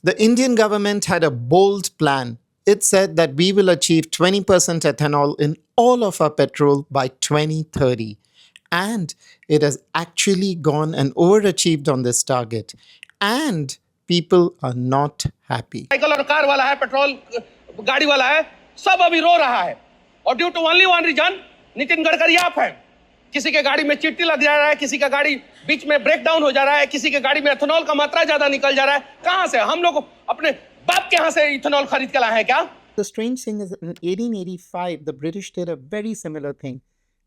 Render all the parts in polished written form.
The Indian government had a bold plan. It said that we will achieve 20% ethanol in all of our petrol by 2030. And it has actually gone and overachieved on this target. And people are not happy. Cycle और car वाला है, petrol गाड़ी वाला है, सब अभी रो रहा है। और due to only one reason, Nitin Gadkari आप हैं। किसी के गाड़ी में चिट्टी लग जा रहा है, किसी का गाड़ी बीच में ब्रेक डाउन हो जा रहा है, किसी के गाड़ी में एथेनॉल का मात्रा ज्यादा निकल जा रहा है। कहां से हम लोग अपने बाप के यहां से इथेनॉल खरीद के लाए हैं क्या? The strange thing is, in 1885, the British did a very similar thing.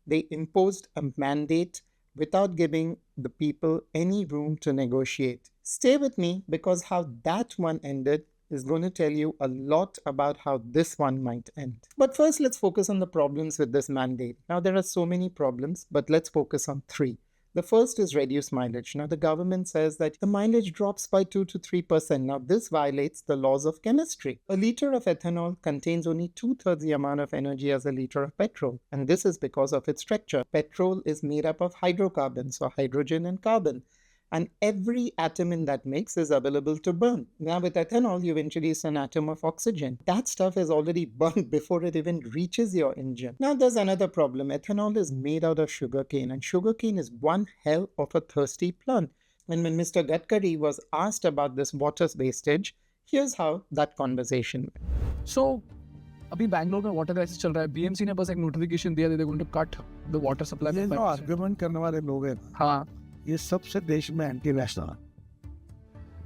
They imposed a mandate without giving the people any room to negotiate. Stay with me, because how that one ended is going to tell you a lot about how this one might end. But first, let's focus on the problems with this mandate. Now, there are so many problems, but let's focus on three. The first is reduced mileage. Now, the government says that the mileage drops by 2 to 3%. Now, this violates the laws of chemistry. A liter of ethanol contains only 2/3 the amount of energy as a liter of petrol. And this is because of its structure. Petrol is made up of hydrocarbons, so hydrogen and carbon. And every atom in that mix is available to burn. Now, with ethanol, you've introduced an atom of oxygen. That stuff is already burned before it even reaches your engine. Now, there's another problem. Ethanol is made out of sugarcane, and sugarcane is one hell of a thirsty plant. And when Mr. Gadkari was asked about this water wastage, here's how that conversation went. So, अभी बैंगलोर में water crisis चल रहा है। BMC ने बस एक notification दिया, they going to cut the water supply. ये जो आर्गुमेंट करने वाले लोग हैं, हाँ, ये सबसे देश में एंटी नेशनल।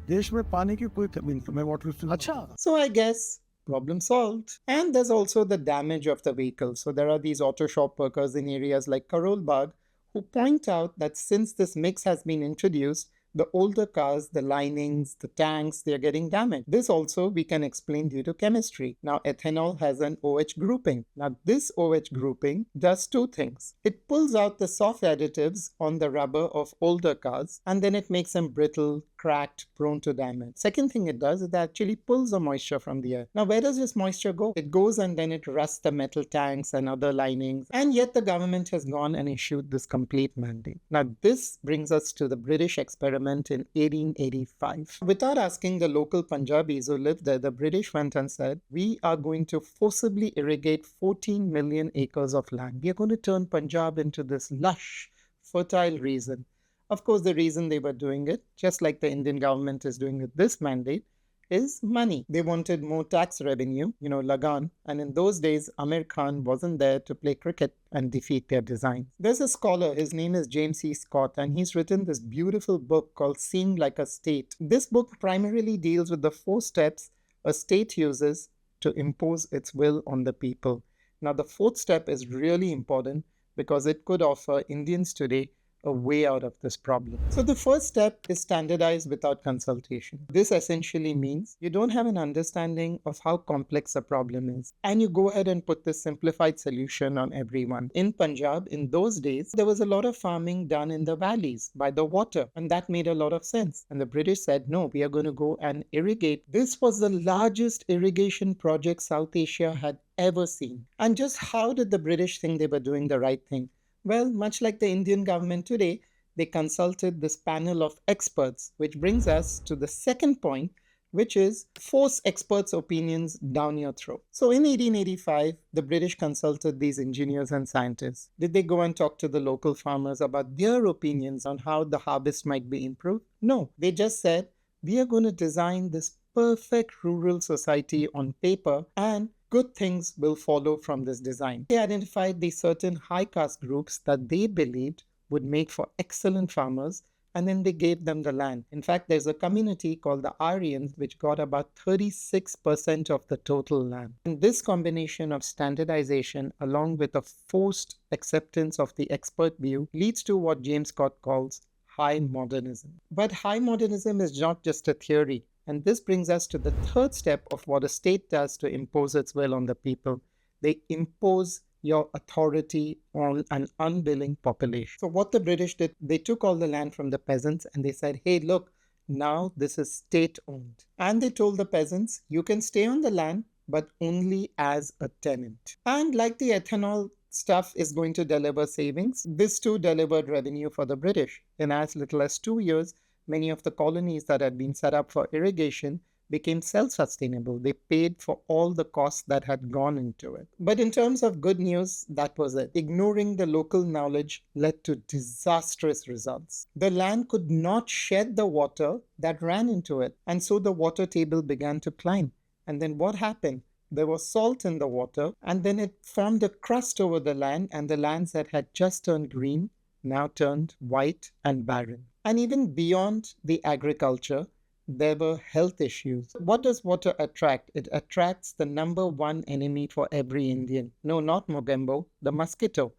देश में पानी की कोई कमी नहीं, मैं वाटर अच्छा। So I guess problem solved. And there's also the damage of the vehicle. So there are these auto shop workers in areas like Karol Bagh who point out that since this mix has been introduced, the older cars, the linings, the tanks, they're getting damaged. This also we can explain due to chemistry. Now, ethanol has an OH grouping. Now, this OH grouping does two things. It pulls out the soft additives on the rubber of older cars, and then it makes them brittle, cracked, prone to damage. Second thing it does is it actually pulls the moisture from the air. Now, where does this moisture go? It goes and then it rusts the metal tanks and other linings. And yet the government has gone and issued this complete mandate. Now, this brings us to the British experiment in 1885. Without asking the local Punjabis who lived there, the British went and said, we are going to forcibly irrigate 14 million acres of land. We are going to turn Punjab into this lush, fertile region. Of course, the reason they were doing it, just like the Indian government is doing with this mandate, is money. They wanted more tax revenue, Lagan. And in those days, Amir Khan wasn't there to play cricket and defeat their designs. There's a scholar, his name is James C. Scott, and he's written this beautiful book called Seeing Like a State. This book primarily deals with the 4 steps a state uses to impose its will on the people. Now, the 4th step is really important because it could offer Indians today a way out of this problem. So the first step is standardize without consultation. This essentially means you don't have an understanding of how complex a problem is, and you go ahead and put this simplified solution on everyone. In Punjab, in those days, there was a lot of farming done in the valleys by the water, and that made a lot of sense. And the British said, no, we are going to go and irrigate. This was the largest irrigation project South Asia had ever seen. And just how did the British think they were doing the right thing? Well, much like the Indian government today, they consulted this panel of experts, which brings us to the second point, which is force experts' opinions down your throat. So in 1885, the British consulted these engineers and scientists. Did they go and talk to the local farmers about their opinions on how the harvest might be improved? No, they just said, we are going to design this perfect rural society on paper, and good things will follow from this design. They identified these certain high caste groups that they believed would make for excellent farmers, and then they gave them the land. In fact, there's a community called the Aryans which got about 36% of the total land. And this combination of standardization along with a forced acceptance of the expert view leads to what James Scott calls high modernism. But high modernism is not just a theory. And this brings us to the third step of what a state does to impose its will on the people. They impose your authority on an unwilling population. So what the British did, they took all the land from the peasants and they said, hey, look, now this is state-owned. And they told the peasants, you can stay on the land, but only as a tenant. And like the ethanol stuff is going to deliver savings, this too delivered revenue for the British. In as little as 2 years, many of the colonies that had been set up for irrigation became self-sustainable. They paid for all the costs that had gone into it. But in terms of good news, that was it. Ignoring the local knowledge led to disastrous results. The land could not shed the water that ran into it, and so the water table began to climb. And then what happened? There was salt in the water, and then it formed a crust over the land, and the lands that had just turned green now turned white and barren. And even beyond the agriculture, there were health issues. What does water attract? It attracts the number one enemy for every Indian. No, not Mogambo, the mosquito.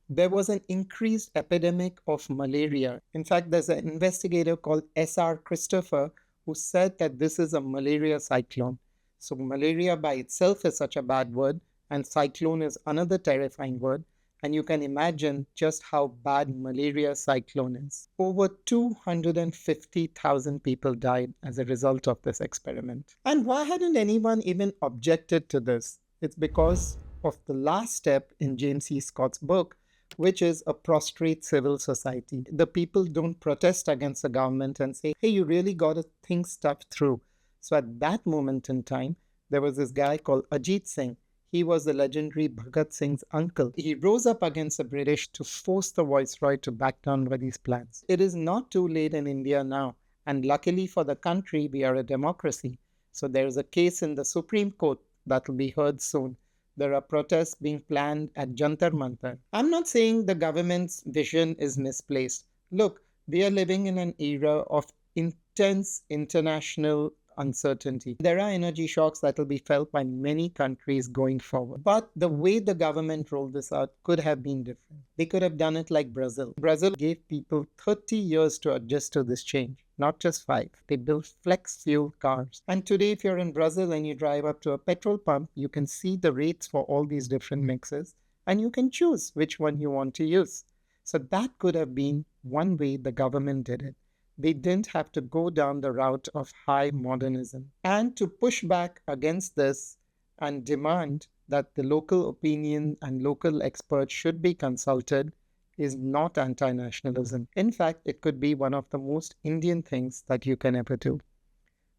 There was an increased epidemic of malaria. In fact, there's an investigator called S.R. Christopher who said that this is a malaria cyclone. So malaria by itself is such a bad word, and cyclone is another terrifying word. And you can imagine just how bad malaria cyclone is. Over 250,000 people died as a result of this experiment. And why hadn't anyone even objected to this? It's because of the last step in James C. Scott's book, which is a prostrate civil society. The people don't protest against the government and say, hey, you really got to think stuff through. So at that moment in time, there was this guy called Ajit Singh. He was the legendary Bhagat Singh's uncle. He rose up against the British to force the Viceroy to back down by these plans. It is not too late in India now, and luckily for the country, we are a democracy. So there is a case in the Supreme Court that will be heard soon. There are protests being planned at Jantar Mantar. I'm not saying the government's vision is misplaced. Look, we are living in an era of intense international uncertainty. There are energy shocks that will be felt by many countries going forward. But the way the government rolled this out could have been different. They could have done it like Brazil. Brazil gave people 30 years to adjust to this change, not just 5. They built flex fuel cars. And today, if you're in Brazil and you drive up to a petrol pump, you can see the rates for all these different mixes, and you can choose which one you want to use. So that could have been one way the government did it. They didn't have to go down the route of high modernism. And to push back against this and demand that the local opinion and local experts should be consulted is not anti-nationalism. In fact, it could be one of the most Indian things that you can ever do.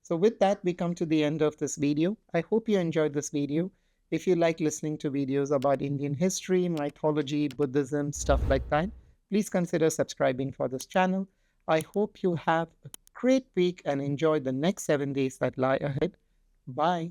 So with that, we come to the end of this video. I hope you enjoyed this video. If you like listening to videos about Indian history, mythology, Buddhism, stuff like that, please consider subscribing for this channel. I hope you have a great week and enjoy the next 7 days that lie ahead. Bye.